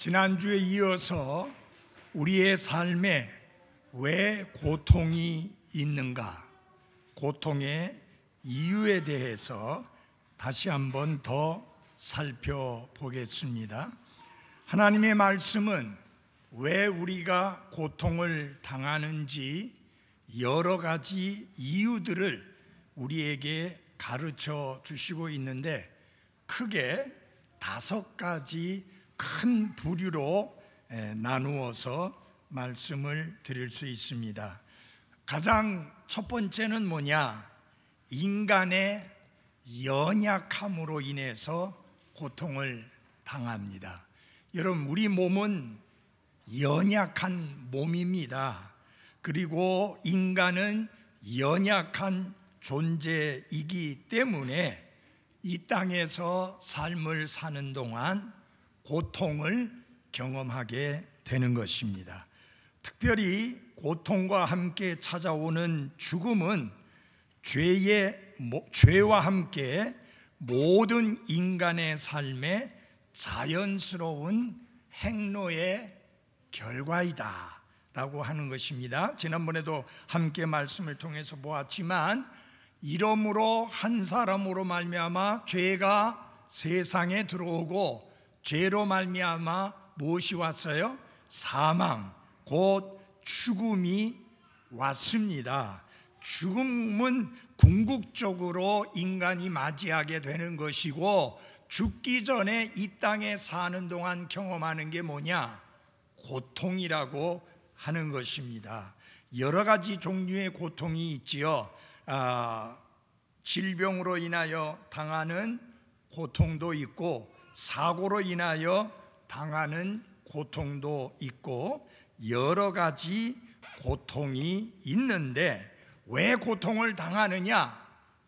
지난주에 이어서 우리의 삶에 왜 고통이 있는가, 고통의 이유에 대해서 다시 한번 더 살펴보겠습니다. 하나님의 말씀은 왜 우리가 고통을 당하는지 여러 가지 이유들을 우리에게 가르쳐 주시고 있는데, 크게 5가지 큰 부류로 나누어서 말씀을 드릴 수 있습니다. 가장 첫 번째는 뭐냐? 인간의 연약함으로 인해서 고통을 당합니다. 여러분, 우리 몸은 연약한 몸입니다. 그리고 인간은 연약한 존재이기 때문에 이 땅에서 삶을 사는 동안 고통을 경험하게 되는 것입니다. 특별히 고통과 함께 찾아오는 죽음은 죄와 함께 모든 인간의 삶의 자연스러운 행로의 결과이다 라고 하는 것입니다. 지난번에도 함께 말씀을 통해서 보았지만, 이러므로 한 사람으로 말미암아 죄가 세상에 들어오고 죄로 말미암아 무엇이 왔어요? 사망, 곧 죽음이 왔습니다. 죽음은 궁극적으로 인간이 맞이하게 되는 것이고, 죽기 전에 이 땅에 사는 동안 경험하는 게 뭐냐? 고통이라고 하는 것입니다. 여러 가지 종류의 고통이 있지요. 질병으로 인하여 당하는 고통도 있고, 사고로 인하여 당하는 고통도 있고, 여러 가지 고통이 있는데, 왜 고통을 당하느냐?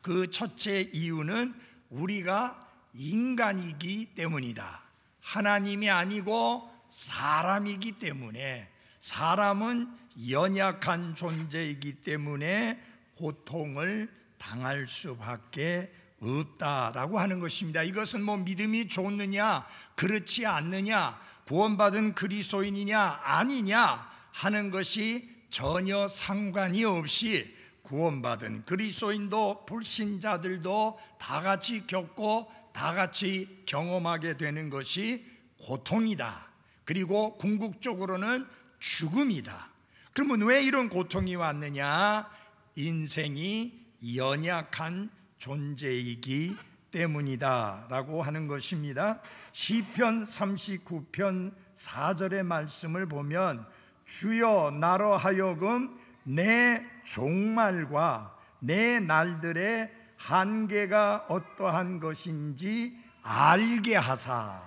그 첫째 이유는 우리가 인간이기 때문이다. 하나님이 아니고 사람이기 때문에, 사람은 연약한 존재이기 때문에 고통을 당할 수밖에 없다라고 하는 것입니다. 이것은 믿음이 좋느냐 그렇지 않느냐, 구원받은 그리스도인이냐 아니냐 하는 것이 전혀 상관이 없이 구원받은 그리스도인도 불신자들도 다 같이 겪고 다 같이 경험하게 되는 것이 고통이다. 그리고 궁극적으로는 죽음이다. 그러면 왜 이런 고통이 왔느냐? 인생이 연약한 존재이기 때문이다 라고 하는 것입니다. 시편 39편 4절의 말씀을 보면, 주여 나로 하여금 내 종말과 내 날들의 한계가 어떠한 것인지 알게 하사,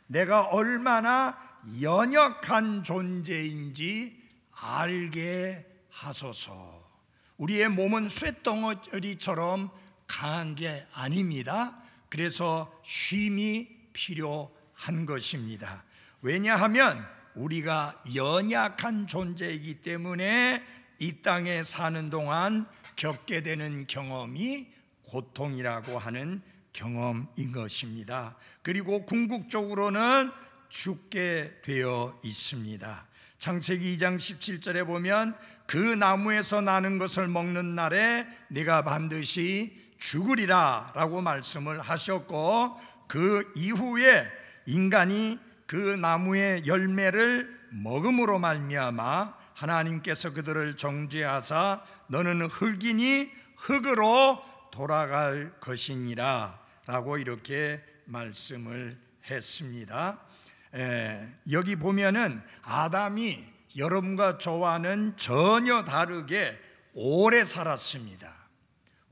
내가 얼마나 연약한 존재인지 알게 하소서. 우리의 몸은 쇳덩어리처럼 강한 게 아닙니다. 그래서 쉼이 필요한 것입니다. 왜냐하면 우리가 연약한 존재이기 때문에 이 땅에 사는 동안 겪게 되는 경험이 고통이라고 하는 경험인 것입니다. 그리고 궁극적으로는 죽게 되어 있습니다. 창세기 2장 17절에 보면, 그 나무에서 나는 것을 먹는 날에 네가 반드시 죽으리라 라고 말씀을 하셨고, 그 이후에 인간이 그 나무의 열매를 먹음으로 말미암아 하나님께서 그들을 정죄하사 너는 흙이니 흙으로 돌아갈 것이니라 라고 이렇게 말씀을 했습니다. 여기 보면은 아담이 여러분과 저와는 전혀 다르게 오래 살았습니다.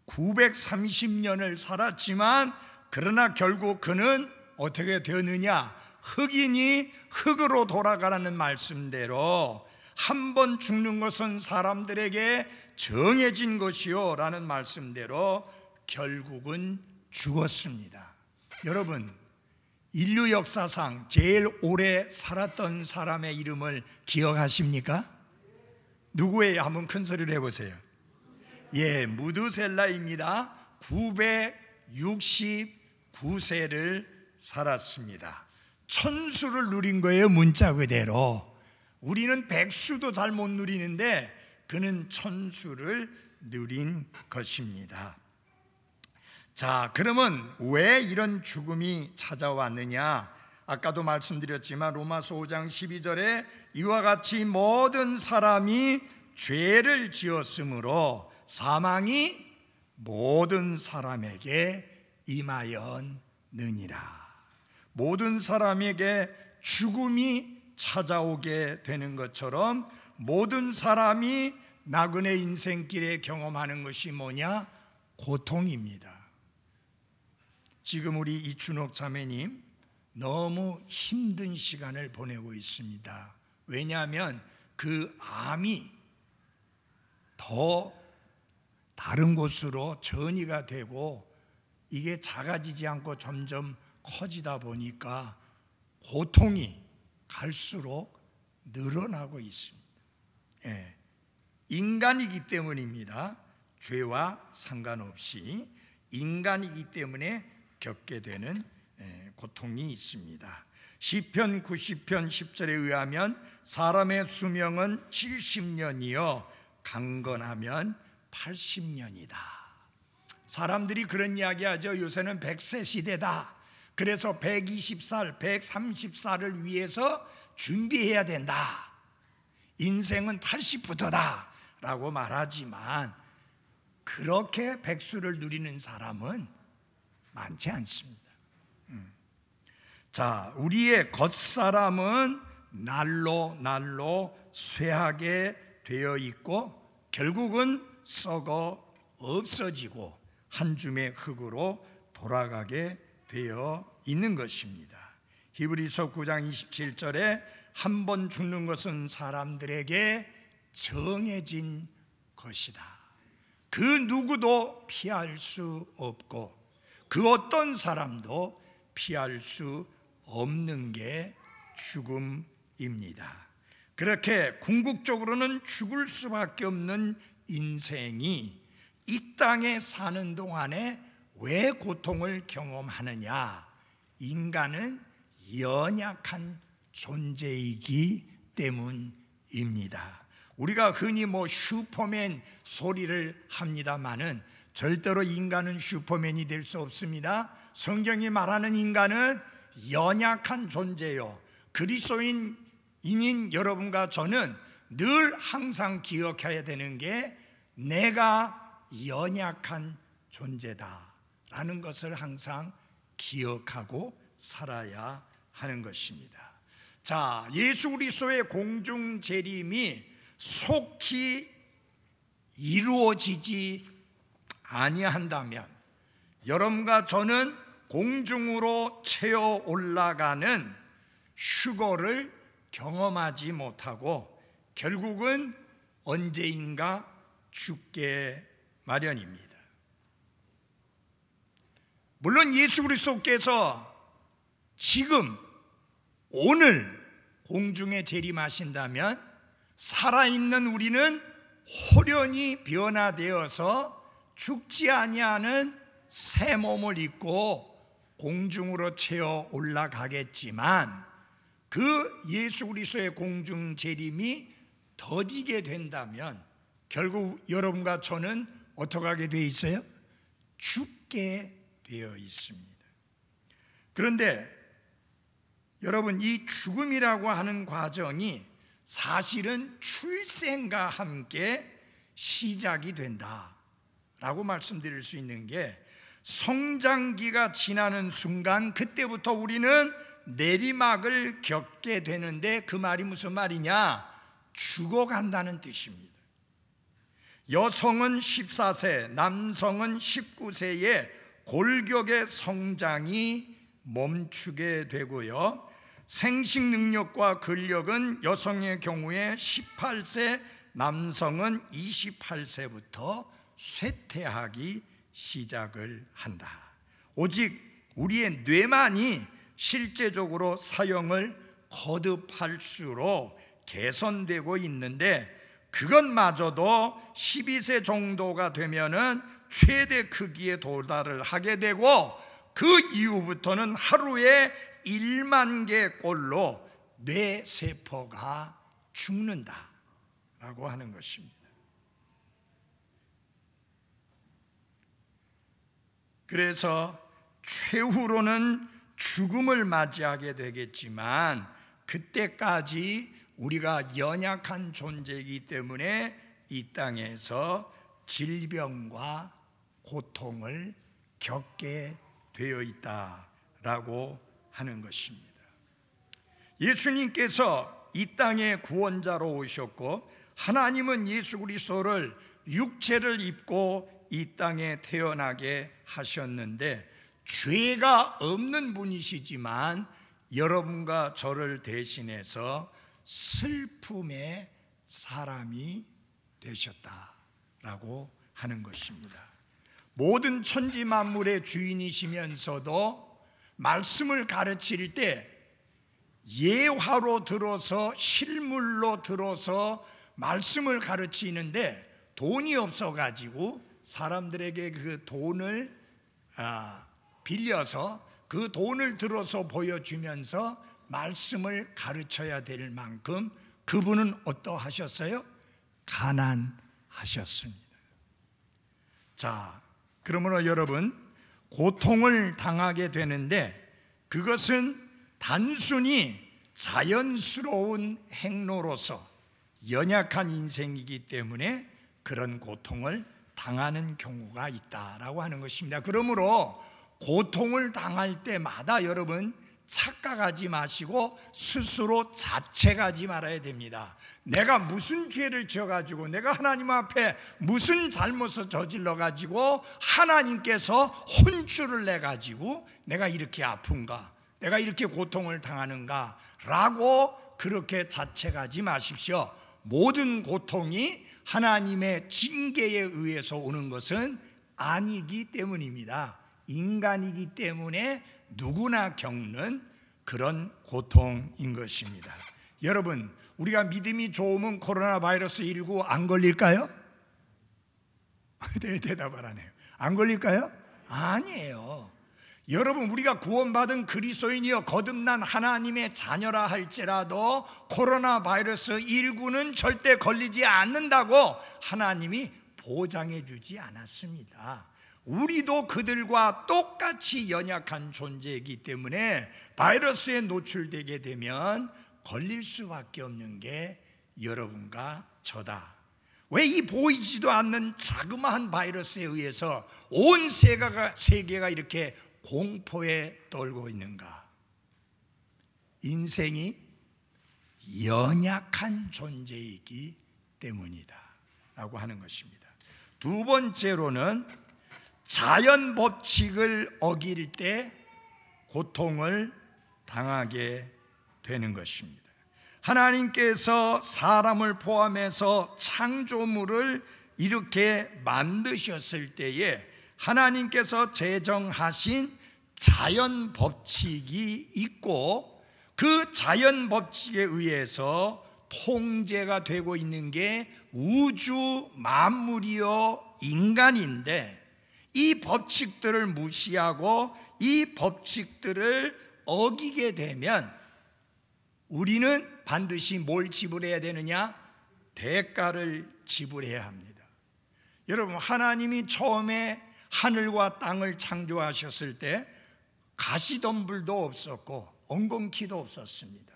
930년을 살았지만, 그러나 결국 그는 어떻게 되었느냐? 흙이니 흙으로 돌아가라는 말씀대로 한 번 죽는 것은 사람들에게 정해진 것이요 라는 말씀대로 결국은 죽었습니다. 여러분, 인류 역사상 제일 오래 살았던 사람의 이름을 기억하십니까? 누구예요? 한번 큰 소리로 해보세요. 무드셀라입니다. 969세를 살았습니다. 천수를 누린 거예요. 문자 그대로. 우리는 백수도 잘 못 누리는데 그는 천수를 누린 것입니다. 자, 그러면 왜 이런 죽음이 찾아왔느냐? 아까도 말씀드렸지만 로마서 5장 12절에 이와 같이 모든 사람이 죄를 지었으므로 사망이 모든 사람에게 임하였느니라. 모든 사람에게 죽음이 찾아오게 되는 것처럼 모든 사람이 나그네 인생길에 경험하는 것이 뭐냐? 고통입니다. 지금 우리 이춘옥 자매님 너무 힘든 시간을 보내고 있습니다. 왜냐하면 그 암이 더 다른 곳으로 전이가 되고 이게 작아지지 않고 점점 커지다 보니까 고통이 갈수록 늘어나고 있습니다. 예, 인간이기 때문입니다. 죄와 상관없이 인간이기 때문에 겪게 되는 고통이 있습니다. 시편 90편 10절에 의하면 사람의 수명은 70년이요 강건하면 80년이다. 사람들이 그런 이야기하죠. 요새는 100세 시대다. 그래서 120살, 130살을 위해서 준비해야 된다. 인생은 80부터다 라고 말하지만 그렇게 백수를 누리는 사람은 많지 않습니다. 자, 우리의 겉사람은 날로 쇠하게 되어 있고 결국은 썩어 없어지고 한 줌의 흙으로 돌아가게 되어 있는 것입니다. 히브리서 9장 27절에 한 번 죽는 것은 사람들에게 정해진 것이다. 그 누구도 피할 수 없고 그 어떤 사람도 피할 수 없는 게 죽음입니다. 그렇게 궁극적으로는 죽을 수밖에 없는 인생이 이 땅에 사는 동안에 왜 고통을 경험하느냐? 인간은 연약한 존재이기 때문입니다. 우리가 흔히 슈퍼맨 소리를 합니다마는 절대로 인간은 슈퍼맨이 될 수 없습니다. 성경이 말하는 인간은 연약한 존재요. 그리스도인인 여러분과 저는 늘 항상 기억해야 되는 게 내가 연약한 존재다라는 것을 항상 기억하고 살아야 하는 것입니다. 자, 예수 그리스도의 공중 재림이 속히 이루어지지 아니한다면 여러분과 저는 공중으로 채워 올라가는 휴거를 경험하지 못하고 결국은 언제인가 죽게 마련입니다. 물론 예수 그리스도께서 지금 오늘 공중에 재림하신다면 살아있는 우리는 호련히 변화되어서 죽지 아니하는 새 몸을 입고 공중으로 채워 올라가겠지만 그 예수 그리스도의 공중 재림이 더디게 된다면 결국 여러분과 저는 어떻게 하게 되어 있어요? 죽게 되어 있습니다. 그런데 여러분, 이 죽음이라고 하는 과정이 사실은 출생과 함께 시작이 된다라고 말씀드릴 수 있는 게 성장기가 지나는 순간 그때부터 우리는 내리막을 겪게 되는데 그 말이 무슨 말이냐? 죽어간다는 뜻입니다. 여성은 14세, 남성은 19세에 골격의 성장이 멈추게 되고요. 생식 능력과 근력은 여성의 경우에 18세, 남성은 28세부터 쇠퇴하기 시작을 한다. 오직 우리의 뇌만이 실제적으로 사용을 거듭할수록 개선되고 있는데 그것마저도 12세 정도가 되면은 최대 크기에 도달을 하게 되고 그 이후부터는 하루에 1만 개 꼴로 뇌세포가 죽는다라고 하는 것입니다. 그래서 최후로는 죽음을 맞이하게 되겠지만 그때까지 우리가 연약한 존재이기 때문에 이 땅에서 질병과 고통을 겪게 되어 있다라고 하는 것입니다. 예수님께서 이 땅에 구원자로 오셨고 하나님은 예수 그리스도를 육체를 입고 이 땅에 태어나게 하셨는데 죄가 없는 분이시지만 여러분과 저를 대신해서 슬픔의 사람이 되셨다라고 하는 것입니다. 모든 천지 만물의 주인이시면서도 말씀을 가르칠 때 예화로 들어서 실물로 들어서 말씀을 가르치는데 돈이 없어가지고 사람들에게 그 돈을 빌려서 그 돈을 들어서 보여주면서 말씀을 가르쳐야 될 만큼 그분은 어떠하셨어요? 가난하셨습니다. 자, 그러므로 여러분, 고통을 당하게 되는데 그것은 단순히 자연스러운 행로로서 연약한 인생이기 때문에 그런 고통을 당하는 경우가 있다라고 하는 것입니다. 그러므로 고통을 당할 때마다 여러분 착각하지 마시고 스스로 자책하지 말아야 됩니다. 내가 무슨 죄를 지어가지고 내가 하나님 앞에 무슨 잘못을 저질러가지고 하나님께서 혼쭐을 내가지고 내가 이렇게 아픈가, 내가 이렇게 고통을 당하는가 라고 그렇게 자책하지 마십시오. 모든 고통이 하나님의 징계에 의해서 오는 것은 아니기 때문입니다. 인간이기 때문에 누구나 겪는 그런 고통인 것입니다. 여러분, 우리가 믿음이 좋으면 코로나 바이러스 19 안 걸릴까요? 네, 대답을 안 해요. 안 걸릴까요? 아니에요. 여러분, 우리가 구원받은 그리스도인이여 거듭난 하나님의 자녀라 할지라도 코로나 바이러스 19는 절대 걸리지 않는다고 하나님이 보장해 주지 않았습니다. 우리도 그들과 똑같이 연약한 존재이기 때문에 바이러스에 노출되게 되면 걸릴 수밖에 없는 게 여러분과 저다. 왜 이 보이지도 않는 자그마한 바이러스에 의해서 온 세계가 이렇게 공포에 떨고 있는가? 인생이 연약한 존재이기 때문이다 라고 하는 것입니다. 두 번째로는 자연 법칙을 어길 때 고통을 당하게 되는 것입니다. 하나님께서 사람을 포함해서 창조물을 이렇게 만드셨을 때에 하나님께서 제정하신 자연 법칙이 있고 그 자연 법칙에 의해서 통제가 되고 있는 게 우주 만물이요 인간인데 이 법칙들을 무시하고 이 법칙들을 어기게 되면 우리는 반드시 뭘 지불해야 되느냐? 대가를 지불해야 합니다. 여러분, 하나님이 처음에 하늘과 땅을 창조하셨을 때 가시덤불도 없었고 엉겅퀴도 없었습니다.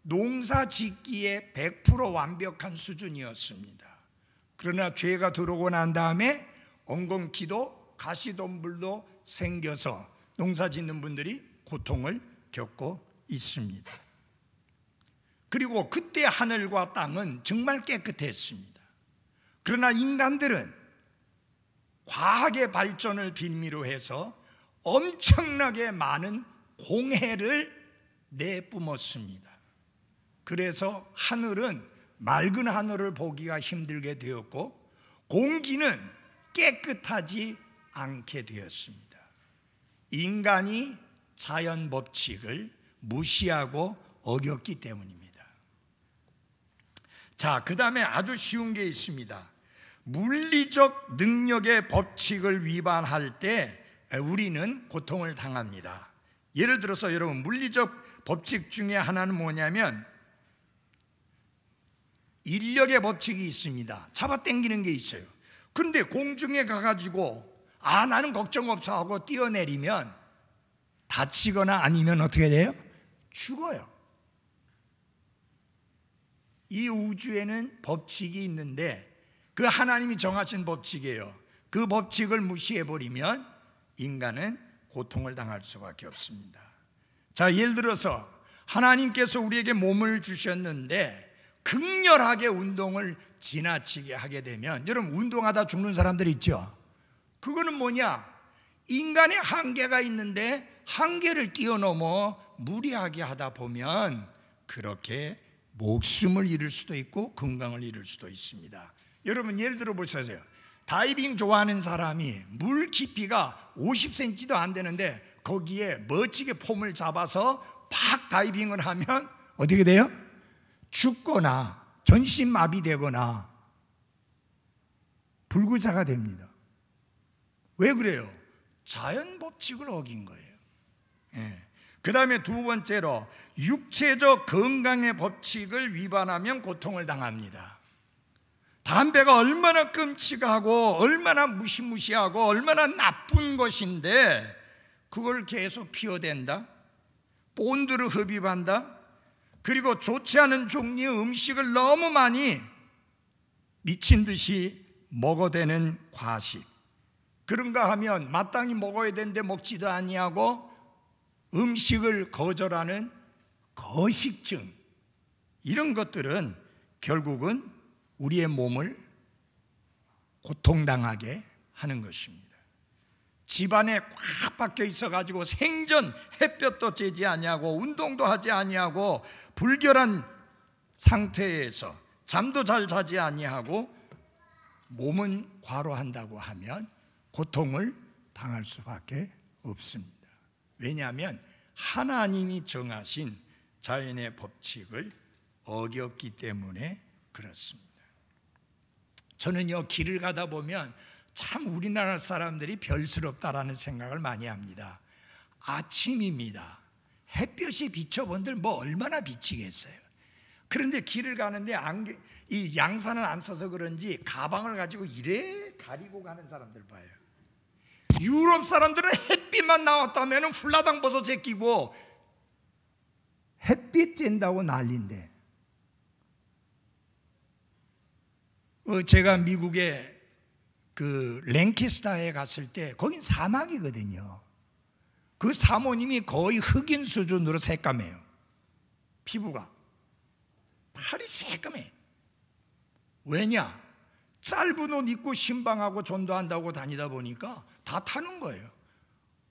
농사 짓기에 100% 완벽한 수준이었습니다. 그러나 죄가 들어오고 난 다음에 엉겅퀴도 가시덤불도 생겨서 농사 짓는 분들이 고통을 겪고 있습니다. 그리고 그때 하늘과 땅은 정말 깨끗했습니다. 그러나 인간들은 과학의 발전을 빌미로 해서 엄청나게 많은 공해를 내뿜었습니다. 그래서 하늘은 맑은 하늘을 보기가 힘들게 되었고 공기는 깨끗하지 않게 되었습니다. 인간이 자연 법칙을 무시하고 어겼기 때문입니다. 자, 그 다음에 아주 쉬운 게 있습니다. 물리적 능력의 법칙을 위반할 때 우리는 고통을 당합니다. 예를 들어서 여러분, 물리적 법칙 중에 하나는 뭐냐면 인력의 법칙이 있습니다. 잡아당기는 게 있어요. 그런데 공중에 가가지고 나는 걱정 없어 하고 뛰어내리면 다치거나 아니면 어떻게 돼요? 죽어요. 이 우주에는 법칙이 있는데 그 하나님이 정하신 법칙이에요. 그 법칙을 무시해버리면 인간은 고통을 당할 수밖에 없습니다. 자, 예를 들어서 하나님께서 우리에게 몸을 주셨는데 극렬하게 운동을 지나치게 하게 되면, 여러분 운동하다 죽는 사람들 있죠? 그거는 뭐냐? 인간의 한계가 있는데 한계를 뛰어넘어 무리하게 하다 보면 그렇게 목숨을 잃을 수도 있고 건강을 잃을 수도 있습니다. 여러분 예를 들어 보세요. 다이빙 좋아하는 사람이 물 깊이가 50cm도 안 되는데 거기에 멋지게 폼을 잡아서 팍 다이빙을 하면 어떻게 돼요? 죽거나 전신마비되거나 불구사가 됩니다. 왜 그래요? 자연 법칙을 어긴 거예요. 그 다음에 두 번째로 육체적 건강의 법칙을 위반하면 고통을 당합니다. 담배가 얼마나 끔찍하고 얼마나 무시무시하고 얼마나 나쁜 것인데 그걸 계속 피워댄다, 본드를 흡입한다, 그리고 좋지 않은 종류의 음식을 너무 많이 미친 듯이 먹어대는 과식, 그런가 하면 마땅히 먹어야 되는데 먹지도 아니하고 음식을 거절하는 거식증, 이런 것들은 결국은 우리의 몸을 고통당하게 하는 것입니다. 집안에 꽉 박혀 있어가지고 생전 햇볕도 쬐지 아니하고 운동도 하지 아니하고 불결한 상태에서 잠도 잘 자지 아니하고 몸은 과로한다고 하면 고통을 당할 수밖에 없습니다. 왜냐하면 하나님이 정하신 자연의 법칙을 어겼기 때문에 그렇습니다. 저는요, 길을 가다 보면 참 우리나라 사람들이 별스럽다라는 생각을 많이 합니다. 아침입니다. 햇볕이 비춰본들 뭐 얼마나 비치겠어요. 그런데 길을 가는데 이 양산을 안 써서 그런지 가방을 가지고 이래 가리고 가는 사람들 봐요. 유럽 사람들은 햇빛만 나왔다면 훌라당 버섯에 끼고 햇빛 쬐다고 난리인데, 제가 미국에 그 랭캐스터에 갔을 때 거긴 사막이거든요. 그 사모님이 거의 흑인 수준으로 새까매요. 피부가 팔이 새까매. 왜냐? 짧은 옷 입고 신방하고 전도한다고 다니다 보니까 다 타는 거예요.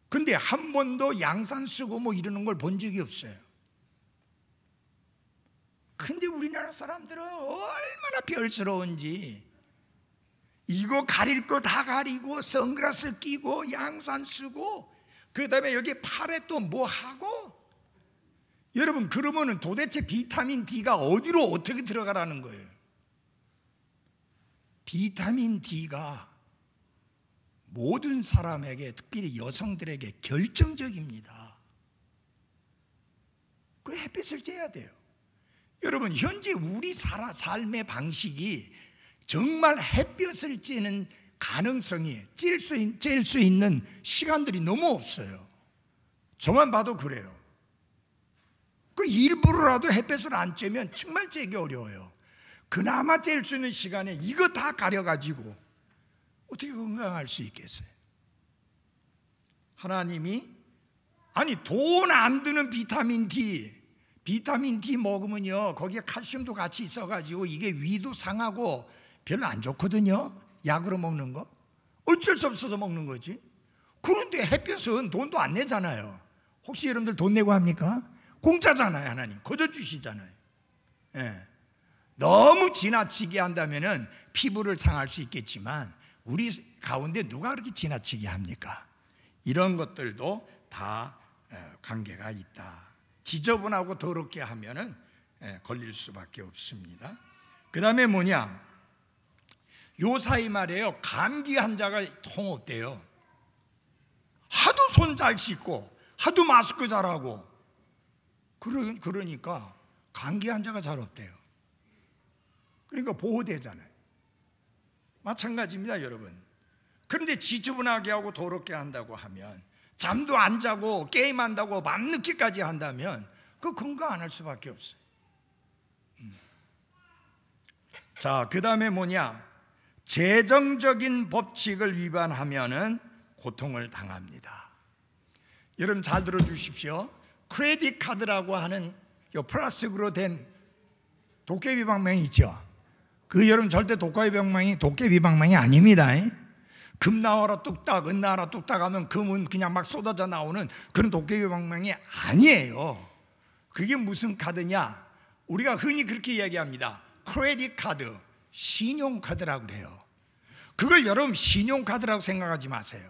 근데 한 번도 양산 쓰고 뭐 이러는 걸 본 적이 없어요. 근데 우리나라 사람들은 얼마나 별스러운지, 이거 가릴 거 다 가리고 선글라스 끼고 양산 쓰고 그 다음에 여기 팔에 또 뭐 하고. 여러분, 그러면은 도대체 비타민 D가 어디로 어떻게 들어가라는 거예요? 비타민 D가 모든 사람에게, 특별히 여성들에게 결정적입니다. 그래, 햇빛을 쬐야 돼요. 여러분, 현재 우리 삶의 방식이 정말 햇볕을 쬐는 가능성이, 쬐일 수 있는 시간들이 너무 없어요. 저만 봐도 그래요. 그 일부러라도 햇볕을 안 쬐면 정말 쬐기 어려워요. 그나마 쬐일 수 있는 시간에 이거 다 가려가지고 어떻게 건강할 수 있겠어요? 하나님이, 아니 돈 안 드는 비타민 D 먹으면요, 거기에 칼슘도 같이 있어가지고 이게 위도 상하고 별로 안 좋거든요. 약으로 먹는 거 어쩔 수 없어서 먹는 거지. 그런데 햇볕은 돈도 안 내잖아요. 혹시 여러분들 돈 내고 합니까? 공짜잖아요. 하나님 거저 주시잖아요. 너무 지나치게 한다면은 피부를 상할 수 있겠지만 우리 가운데 누가 그렇게 지나치게 합니까? 이런 것들도 다 관계가 있다. 지저분하고 더럽게 하면은 걸릴 수밖에 없습니다. 그 다음에 뭐냐, 요 사이 말이에요, 감기 환자가 통없대요. 하도 손 잘 씻고 하도 마스크 잘하고. 그러니까 감기 환자가 잘 없대요. 그러니까 보호되잖아요. 마찬가지입니다, 여러분. 그런데 지저분하게 하고 더럽게 한다고 하면, 잠도 안 자고 게임한다고 밤늦게까지 한다면 그 건강 안 할 수밖에 없어요. 자, 그 다음에 뭐냐? 재정적인 법칙을 위반하면은 고통을 당합니다. 여러분 잘 들어주십시오. 크레딧 카드라고 하는 요 플라스틱으로 된 도깨비 방망이 있죠. 그 여러분 절대 도깨비 방망이 아닙니다. 금 나와라 뚝딱, 은 나와라 뚝딱 하면 금은 그냥 막 쏟아져 나오는 그런 도깨비 방망이 아니에요. 그게 무슨 카드냐? 우리가 흔히 그렇게 이야기합니다. 크레딧 카드, 신용카드라고 그래요. 그걸 여러분 신용카드라고 생각하지 마세요.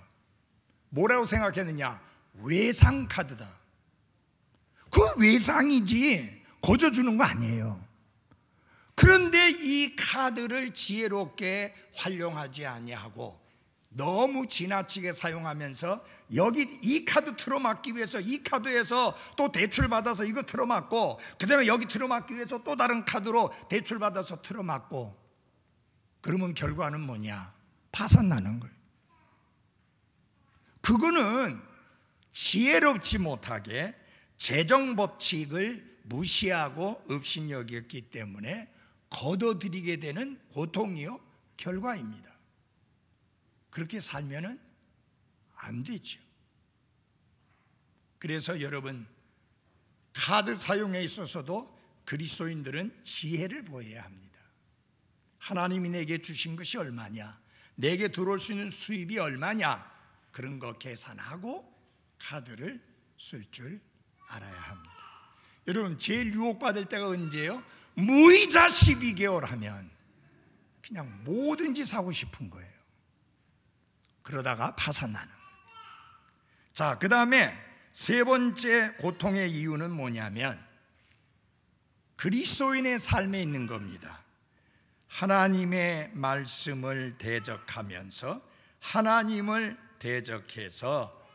뭐라고 생각했느냐? 외상카드다. 그건 외상이지 거저 주는 거 아니에요. 그런데 이 카드를 지혜롭게 활용하지 아니하고 너무 지나치게 사용하면서 여기 이 카드 틀어막기 위해서 이 카드에서 또 대출받아서 이거 틀어막고, 그 다음에 여기 틀어막기 위해서 또 다른 카드로 대출받아서 틀어막고, 그러면 결과는 뭐냐? 파산나는 거예요. 그거는 지혜롭지 못하게 재정법칙을 무시하고 업신여겼기 때문에 거둬들이게 되는 고통이요 결과입니다. 그렇게 살면은 안 되죠. 그래서 여러분, 카드 사용에 있어서도 그리스도인들은 지혜를 보여야 합니다. 하나님이 내게 주신 것이 얼마냐, 내게 들어올 수 있는 수입이 얼마냐, 그런 거 계산하고 카드를 쓸 줄 알아야 합니다. 여러분, 제일 유혹받을 때가 언제예요? 무이자 12개월 하면 그냥 뭐든지 사고 싶은 거예요. 그러다가 파산나는 거예요. 자, 그 다음에 세 번째 고통의 이유는 뭐냐면 그리스도인의 삶에 있는 겁니다. 하나님의 말씀을 대적하면서 하나님을 대적해서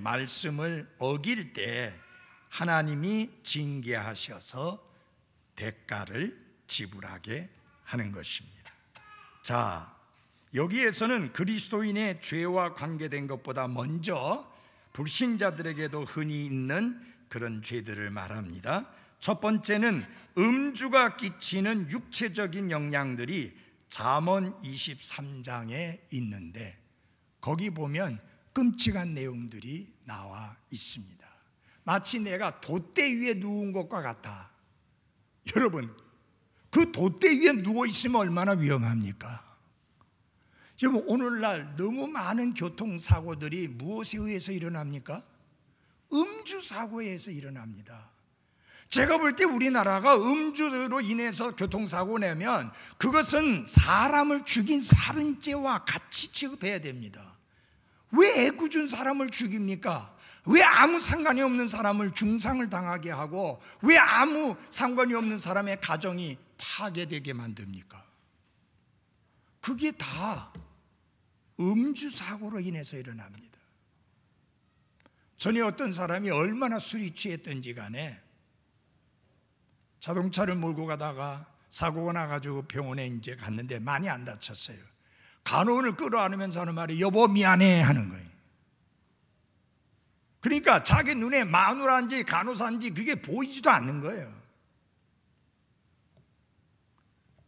말씀을 어길 때 하나님이 징계하셔서 대가를 지불하게 하는 것입니다. 자, 여기에서는 그리스도인의 죄와 관계된 것보다 먼저 불신자들에게도 흔히 있는 그런 죄들을 말합니다. 첫 번째는 음주가 끼치는 육체적인 영향들이 잠언 23장에 있는데 거기 보면 끔찍한 내용들이 나와 있습니다. 마치 내가 돛대 위에 누운 것과 같다. 여러분, 그 돛대 위에 누워 있으면 얼마나 위험합니까? 여러분, 오늘날 너무 많은 교통사고들이 무엇에 의해서 일어납니까? 음주사고에 의해서 일어납니다. 제가 볼 때 우리나라가 음주로 인해서 교통사고 내면 그것은 사람을 죽인 살인죄와 같이 취급해야 됩니다. 왜 애꿎은 사람을 죽입니까? 왜 아무 상관이 없는 사람을 중상을 당하게 하고 왜 아무 상관이 없는 사람의 가정이 파괴되게 만듭니까? 그게 다 음주사고로 인해서 일어납니다. 전에 어떤 사람이 얼마나 술이 취했든지 간에 자동차를 몰고 가다가 사고가 나가지고 병원에 이제 갔는데 많이 안 다쳤어요. 간호원을 끌어안으면서 하는 말이 여보 미안해 하는 거예요. 그러니까 자기 눈에 마누라인지 간호사인지 그게 보이지도 않는 거예요.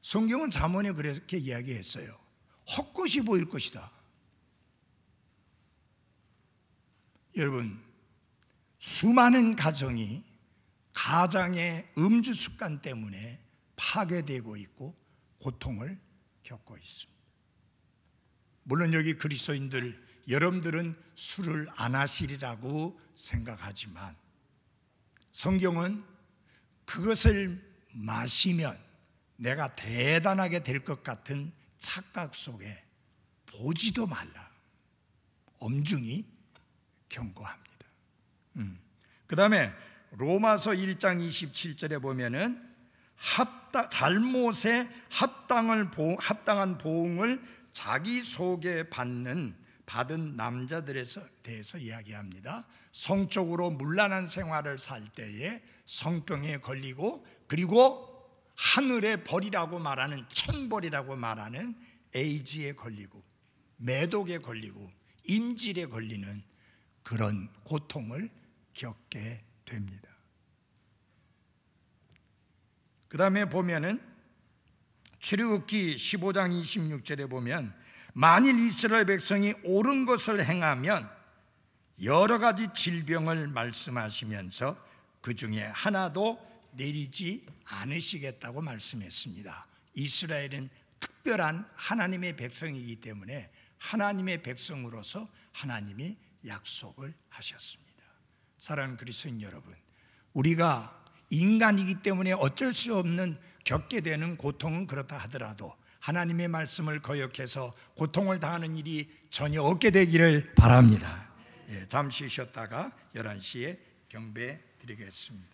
성경은 잠언에 그렇게 이야기했어요. 헛것이 보일 것이다. 여러분, 수많은 가정이 가장의 음주 습관 때문에 파괴되고 있고 고통을 겪고 있습니다. 물론 여기 그리스도인들 여러분들은 술을 안 하시리라고 생각하지만 성경은 그것을 마시면 내가 대단하게 될 것 같은 착각 속에 보지도 말라 엄중히 경고합니다. 그 다음에 로마서 1장 27절에 보면은 잘못에 합당한 보응을 자기 속에 받는 받은 남자들에 대해서 이야기합니다. 성적으로 문란한 생활을 살 때에 성병에 걸리고, 그리고 하늘의 벌이라고 말하는, 천벌이라고 말하는 에이즈에 걸리고, 매독에 걸리고, 인질에 걸리는 그런 고통을 겪게 됩니다. 그 다음에 보면은 출애굽기 15장 26절에 보면, 만일 이스라엘 백성이 옳은 것을 행하면 여러 가지 질병을 말씀하시면서 그 중에 하나도 내리지 않으시겠다고 말씀했습니다. 이스라엘은 특별한 하나님의 백성이기 때문에 하나님의 백성으로서 하나님이 약속을 하셨습니다. 사랑하는 그리스도인 여러분, 우리가 인간이기 때문에 어쩔 수 없는 겪게 되는 고통은 그렇다 하더라도 하나님의 말씀을 거역해서 고통을 당하는 일이 전혀 없게 되기를 바랍니다. 잠시 쉬었다가 11시에 경배 드리겠습니다.